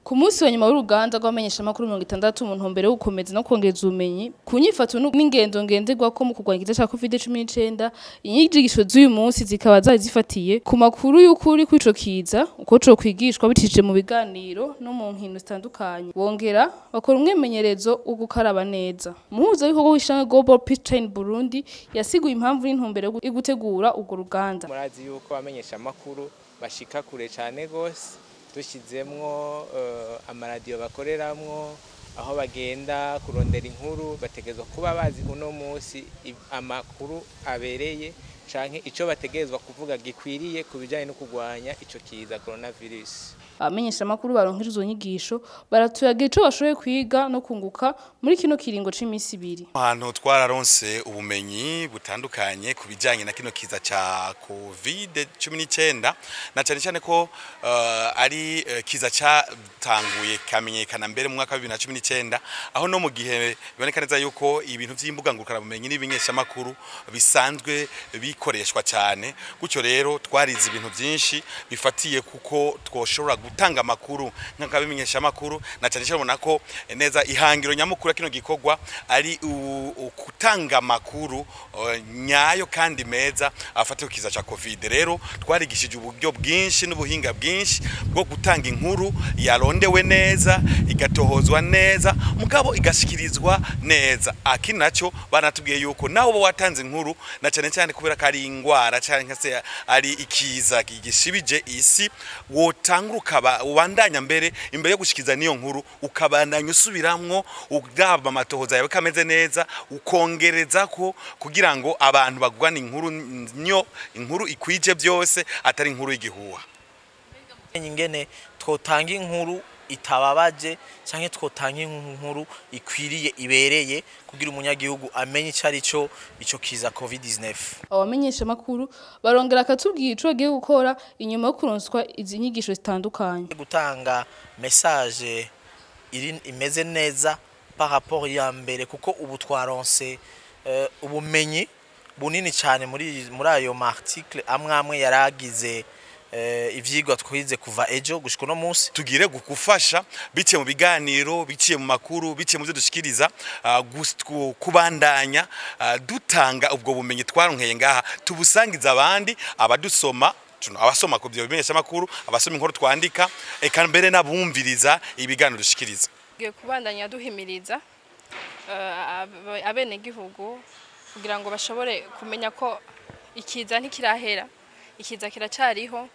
Ku munsi wa nyuma w'uruganda rw'abamenyeshamakuru 60 mu ntumbero yo gukomeza no kongereza ubumenyi ku nyifato n'ingendo ngenderwako mu kurwanya ikiza ca covid-19, inyigisho z'uyu munsi zikaba zari zifatiye ku makuru y'ukuri kw'ico kiza, uko co kwigishwa bitije mu biganiro no mu nkino zitandukanye. Bongera bakora umwimenyerezo wo gukaraba neza. Umuhuzabikorwa w'ishyirahamwe Global Peace Chain Burundi yasiguye impamvu n'intumbero yo gutegura urwo ruganda. Murazi yuko abamenyeshamakuru bashika kure cane gose, dushizemwo amaradiyo bakoreramwo, aho bagenda kurondera inkuru bategezwa kuba bazi uno munsi amakuru abereye canke ico bategezwa kuvuga gikwiriye kubijanye no kurwanya ico kiza coronavirus. Abamenyeshamakuru baronkejwe izo nyigisho baratuyagira ico bashoboye kwiga no kunguka muri kino kiringo c'imisi 2. Ahantu twararonse ubumenyi butandukanye kubijanye na kino kiza ca covid-19 na cyane cyane ko ari kiza catanguye kamenyekana mbere mu mwaka wa 2019, aho no mu gihe biboneka neza yuko ibintu vy'imbuga ngurukana bumenyi n'ibimenyeshamakuru bisanzwe bikoreshwa cyane. Gutyo rero twarize ibintu byinshi bifatiye kuko twoshobora gutanga amakuru nk'abimenyeshamakuru, na cyane cyane nako neza ihangiro nyamukuru kino gikorwa ari gutanga amakuru nyayo kandi meza afatiye kiza ca covid. Rero twarigishije uburyo bwinshi n'ubuhinga bwinshi bwo gutanga inkuru yarondewe neza, igatohozwa neza, mugabo igashikirizwa neza. Akini naco banatubwiye yuko naho bo watanze inkuru na cyane cyane kubera kari ingwara cyane se ari ikiza gishibije isi, wotanguruka ubandanya mbere imbere yo gushikiza niyo nkuru ukabandanya usubiramwo ugaba amatohoza yawe kameze neza, ukongereza ko kugira ngo abantu bagwana inkuru ikwije byose atari inkuru y'igihuha. Ingene twotanga inkuru itababaje canke twotanga inkuru ikwiriye ibereye kugira umunyagihugu amenye icarico ico kiza covid-19. Abamenyeshamakuru barongera akatubwira ico bagiye gukora inyuma yo kuronswa izi nyigisho zitandukanye. Gutanga message imeze neza par rapport ya mbere, kuko ubu twaronse ubumenyi bunini cyane muri ayo article amwe yaragize ivyigwa twize kuva ejo gushika no munsi. Tugire gufasha biciye mu biganiro, biciye mu makuru, biciye mu byo dushikiriza, kubandanya dutanga ubwo bumenyi twaronkeye ngaha tubusangiza abandi abadusoma, abasoma ku byo bimenyeshamakuru, abasoma inkuru twandika, eka mbere nabumviriza ibiganiro dushikiriza. Kubandanya duhimiriza abenegihugu kugira ngo bashobore kumenya ko ikiza ntikirahera, ikiza kiracariho,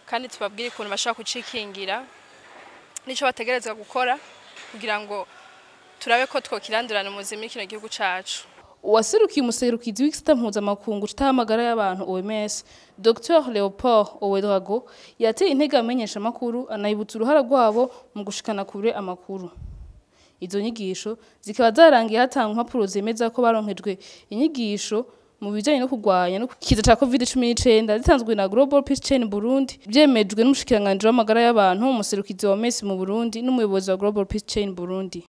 kandi tubabwire ukuntu bashaka kucikingira nico bategerezwa gukora kugira ngo turabe ko twokirandurana mu kino gihugu cacu. Uwaserukiye umuserukizi w'ikisita mpuzamakungu citahamagara y'abantu OMS, Dr Leopold Owedrago yateye intege abamenyeshamakuru anayibutsa uruhara rwabo mu gushikana kure amakuru. Izo nyigisho zikaba zarangiye hatangwa impapuro zemeza ko baronkejwe inyigisho mu bijanye no kurwanya no kiza ca covid-19 zitanzwe na Global Peace Chain Burundi, byemejwe n'umushikiranganje w'amagara y'abantu, umuserukizi wa OMS mu Burundi n'umuyobozi wa Global Peace Chain Burundi.